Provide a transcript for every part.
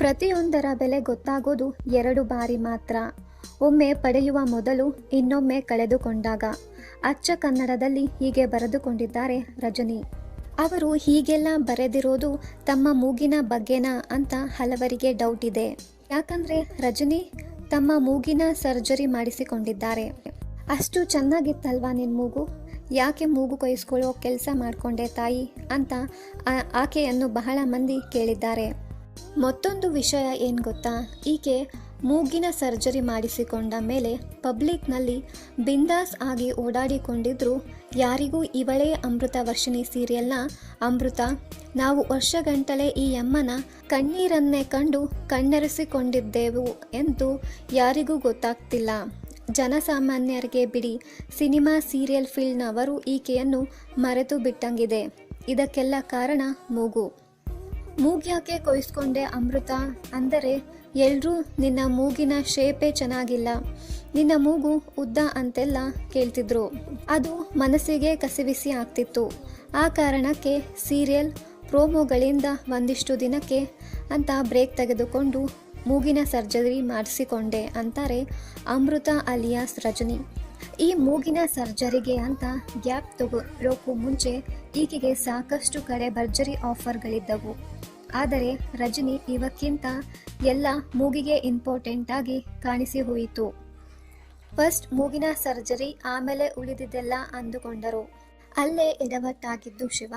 ಪ್ರತಿಯೊಂದರ ಬೆಲೆ ಗೊತ್ತಾಗೋದು 2 ಬಾರಿ ಮಾತ್ರ. ಒಮ್ಮೆ ಪಡೆಯುವ ಮೊದಲು, ಇನ್ನೊಮ್ಮೆ ಕಳೆದುಕೊಂಡಾಗ. ಅಚ್ಚ ಕನ್ನಡದಲ್ಲಿ ಹೀಗೆ ಬರೆದುಕೊಂಡಿದ್ದಾರೆ ರಜನಿ. ಅವರು ಹೀಗೆಲ್ಲ ಬರೆದಿರೋದು ತಮ್ಮ ಮೂಗಿನ ಬಗ್ಗೆನಾ ಅಂತ ಹಲವರಿಗೆ ಡೌಟ್ ಇದೆ. ಯಾಕಂದ್ರೆ ರಜನಿ ತಮ್ಮ ಮೂಗಿನ ಸರ್ಜರಿ ಮಾಡಿಸಿಕೊಂಡಿದ್ದಾರೆ. ಅಷ್ಟು ಚೆನ್ನಾಗಿತ್ತಲ್ವಾ ನಿನ್ನ ಮೂಗು, ಯಾಕೆ ಮೂಗು ಕೊಯ್ಸ್ಕೊಳ್ಳೋ ಕೆಲಸ ಮಾಡಿಕೊಂಡೆ ತಾಯಿ ಅಂತ ಆಕೆಯನ್ನು ಬಹಳ ಮಂದಿ ಕೇಳಿದ್ದಾರೆ. ಮತ್ತೊಂದು ವಿಷಯ ಏನು ಗೊತ್ತಾ, ಈಕೆ ಮೂಗಿನ ಸರ್ಜರಿ ಮಾಡಿಸಿಕೊಂಡ ಮೇಲೆ ಪಬ್ಲಿಕ್ನಲ್ಲಿ ಬಿಂದಾಸ್ ಆಗಿ ಓಡಾಡಿಕೊಂಡಿದ್ರು. ಯಾರಿಗೂ ಇವಳೇ ಅಮೃತ ವರ್ಷಿಣಿ ಸೀರಿಯಲ್ನ ಅಮೃತ, ನಾವು ವರ್ಷಗಂಟಲೆ ಈ ಅಮ್ಮನ ಕಣ್ಣೀರನ್ನೇ ಕಂಡು ಕಣ್ಣೆರೆಸಿಕೊಂಡಿದ್ದೆವು ಎಂದು ಯಾರಿಗೂ ಗೊತ್ತಾಗ್ತಿಲ್ಲ. ಜನಸಾಮಾನ್ಯರಿಗೆ ಬಿಡಿ, ಸಿನಿಮಾ ಸೀರಿಯಲ್ ಫೀಲ್ಡ್ನವರು ಈಕೆಯನ್ನು ಮರೆತು ಬಿಟ್ಟಂಗಿದೆ. ಇದಕ್ಕೆಲ್ಲ ಕಾರಣ ಮೂಗು. ಮೂಗ್ಯಾಕೆ ಕೊಯ್ಸ್ಕೊಂಡೆ ಅಮೃತ ಅಂದರೆ ಎಲ್ರೂ ನಿನ್ನ ಮೂಗಿನ ಶೇಪೇ ಚೆನ್ನಾಗಿಲ್ಲ, ನಿನ್ನ ಮೂಗು ಉದ್ದ ಅಂತೆಲ್ಲ ಕೇಳ್ತಿದ್ರು. ಅದು ಮನಸ್ಸಿಗೆ ಕಸಿವಿಸಿ ಆಗ್ತಿತ್ತು. ಆ ಕಾರಣಕ್ಕೆ ಸೀರಿಯಲ್ ಪ್ರೋಮೋಗಳಿಂದ ಒಂದಿಷ್ಟು ದಿನಕ್ಕೆ ಅಂತ ಬ್ರೇಕ್ ತೆಗೆದುಕೊಂಡು ಮೂಗಿನ ಸರ್ಜರಿ ಮಾಡಿಸಿಕೊಂಡೆ ಅಂತಾರೆ ಅಮೃತ ಅಲಿಯಾಸ್ ರಜನಿ. ಈ ಮೂಗಿನ ಸರ್ಜರಿಗೆ ಅಂತ ಗ್ಯಾಪ್ ತಗೊಳ್ಳೋಕ್ಕೂ ಮುಂಚೆ ಈಕೆಗೆ ಸಾಕಷ್ಟು ಕಡೆ ಭರ್ಜರಿ ಆಫರ್ಗಳಿದ್ದವು. ಆದರೆ ರಜನಿ ಇವಕ್ಕಿಂತ ಎಲ್ಲ ಮೂಗಿಗೆ ಇಂಪಾರ್ಟೆಂಟ್ ಆಗಿ ಕಾಣಿಸಿ ಹೋಯಿತು. ಫಸ್ಟ್ ಮೂಗಿನ ಸರ್ಜರಿ, ಆಮೇಲೆ ಉಳಿದಿದ್ದೆಲ್ಲ ಅಂದುಕೊಂಡರು. ಅಲ್ಲೇ ಎಡವಟ್ಟಾಗಿದ್ದು ಶಿವ.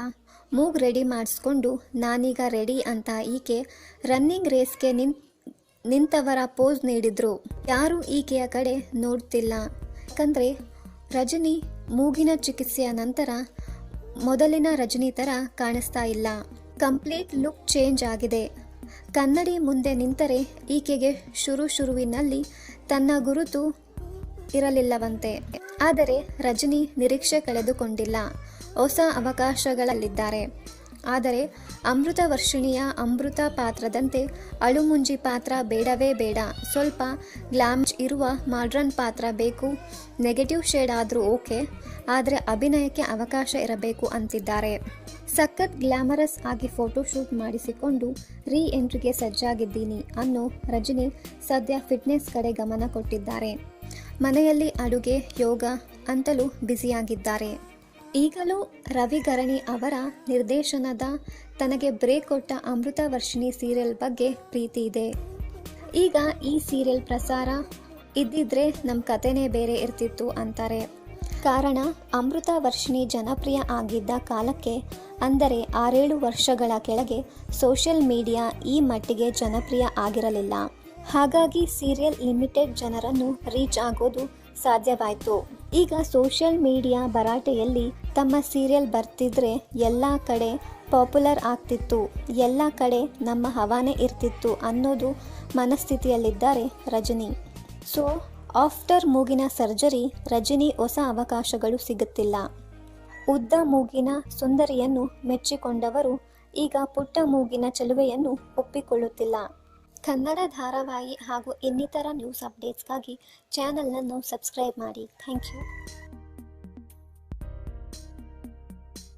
ಮೂಗು ರೆಡಿ ಮಾಡಿಸ್ಕೊಂಡು ನಾನೀಗ ರೆಡಿ ಅಂತ ಈಕೆ ರನ್ನಿಂಗ್ ರೇಸ್ಗೆ ನಿಂತವರ ಪೋಸ್ ನೀಡಿದ್ರು. ಯಾರೂ ಈಕೆಯ ಕಡೆ ನೋಡ್ತಿಲ್ಲ. ಯಾಕಂದರೆ ರಜನಿ ಮೂಗಿನ ಚಿಕಿತ್ಸೆಯ ನಂತರ ಮೊದಲಿನ ರಜನಿ ಥರ ಕಾಣಿಸ್ತಾ ಇಲ್ಲ. ಕಂಪ್ಲೀಟ್ ಲುಕ್ ಚೇಂಜ್ ಆಗಿದೆ. ಕನ್ನಡಿ ಮುಂದೆ ನಿಂತರೆ ಈಕೆಗೆ ಶುರುವಿನಲ್ಲಿ ತನ್ನ ಗುರುತು ಇರಲಿಲ್ಲವಂತೆ. ಆದರೆ ರಜನಿ ನಿರೀಕ್ಷೆ ಕಳೆದುಕೊಂಡಿಲ್ಲ. ಹೊಸ ಅವಕಾಶಗಳಲ್ಲಿದ್ದಾರೆ. ಆದರೆ ಅಮೃತ ವರ್ಷಿಣಿಯ ಅಮೃತ ಪಾತ್ರದಂತೆ ಅಳುಮುಂಜಿ ಪಾತ್ರ ಬೇಡವೇ ಬೇಡ. ಸ್ವಲ್ಪ ಗ್ಲಾಮ್ಜ್ ಇರುವ ಮಾಡ್ರನ್ ಪಾತ್ರ ಬೇಕು. ನೆಗೆಟಿವ್ ಶೇಡ್ ಆದರೂ ಓಕೆ, ಆದರೆ ಅಭಿನಯಕ್ಕೆ ಅವಕಾಶ ಇರಬೇಕು ಅಂತಿದ್ದಾರೆ. ಸಖತ್ ಗ್ಲಾಮರಸ್ ಆಗಿ ಫೋಟೋಶೂಟ್ ಮಾಡಿಸಿಕೊಂಡು ರೀ ಎಂಟ್ರಿಗೆ ಸಜ್ಜಾಗಿದ್ದೀನಿ ಅನ್ನೋ ರಜನಿ ಸದ್ಯ ಫಿಟ್ನೆಸ್ ಕಡೆ ಗಮನ ಕೊಟ್ಟಿದ್ದಾರೆ. ಮನೆಯಲ್ಲಿ ಅಡುಗೆ, ಯೋಗ ಅಂತಲೂ ಬ್ಯುಸಿಯಾಗಿದ್ದಾರೆ. ಈಗಲೂ ರವಿಗರಣಿ ಅವರ ನಿರ್ದೇಶನದ ತನಗೆ ಬ್ರೇಕ್ ಕೊಟ್ಟ ಅಮೃತ ವರ್ಷಿಣಿ ಸೀರಿಯಲ್ ಬಗ್ಗೆ ಪ್ರೀತಿ ಇದೆ. ಈಗ ಈ ಸೀರಿಯಲ್ ಪ್ರಸಾರ ಇದ್ದಿದ್ರೆ ನಮ್ಮ ಕತೆನೇ ಬೇರೆ ಇರ್ತಿತ್ತು ಅಂತಾರೆ. ಕಾರಣ ಅಮೃತ ವರ್ಷಿಣಿ ಜನಪ್ರಿಯ ಆಗಿದ್ದ ಕಾಲಕ್ಕೆ, ಅಂದರೆ 6-7 ವರ್ಷಗಳ ಕೆಳಗೆ ಸೋಷಿಯಲ್ ಮೀಡಿಯಾ ಈ ಮಟ್ಟಿಗೆ ಜನಪ್ರಿಯ ಆಗಿರಲಿಲ್ಲ. ಹಾಗಾಗಿ ಸೀರಿಯಲ್ ಲಿಮಿಟೆಡ್ ಜನರನ್ನು ರೀಚ್ ಆಗೋದು ಸಾಧ್ಯವಾಯಿತು. ಈಗ ಸೋಷಿಯಲ್ ಮೀಡಿಯಾ ಭರಾಟೆಯಲ್ಲಿ ತಮ್ಮ ಸೀರಿಯಲ್ ಬರ್ತಿದ್ರೆ ಎಲ್ಲ ಕಡೆ ಪಾಪ್ಯುಲರ್ ಆಗ್ತಿತ್ತು, ಎಲ್ಲ ಕಡೆ ನಮ್ಮ ಹವಾನೇ ಇರ್ತಿತ್ತು ಅನ್ನೋದು ಮನಸ್ಥಿತಿಯಲ್ಲಿದ್ದಾರೆ ರಜನಿ. ಸೊ ಆಫ್ಟರ್ ಮೂಗಿನ ಸರ್ಜರಿ ರಜನಿ ಹೊಸ ಅವಕಾಶಗಳು ಸಿಗುತ್ತಿಲ್ಲ. ಉದ್ದ ಮೂಗಿನ ಸುಂದರಿಯನ್ನು ಮೆಚ್ಚಿಕೊಂಡವರು ಈಗ ಪುಟ್ಟ ಮೂಗಿನ ಚೆಲುವೆಯನ್ನು ಒಪ್ಪಿಕೊಳ್ಳುತ್ತಿಲ್ಲ. ಕನ್ನಡ ಧಾರಾವಾಹಿ ಹಾಗೂ ಇನ್ನಿತರ ನ್ಯೂಸ್ ಅಪ್ಡೇಟ್ಸ್ಗಾಗಿ ಚಾನಲನ್ನು ಸಬ್ಸ್ಕ್ರೈಬ್ ಮಾಡಿ. Thank you.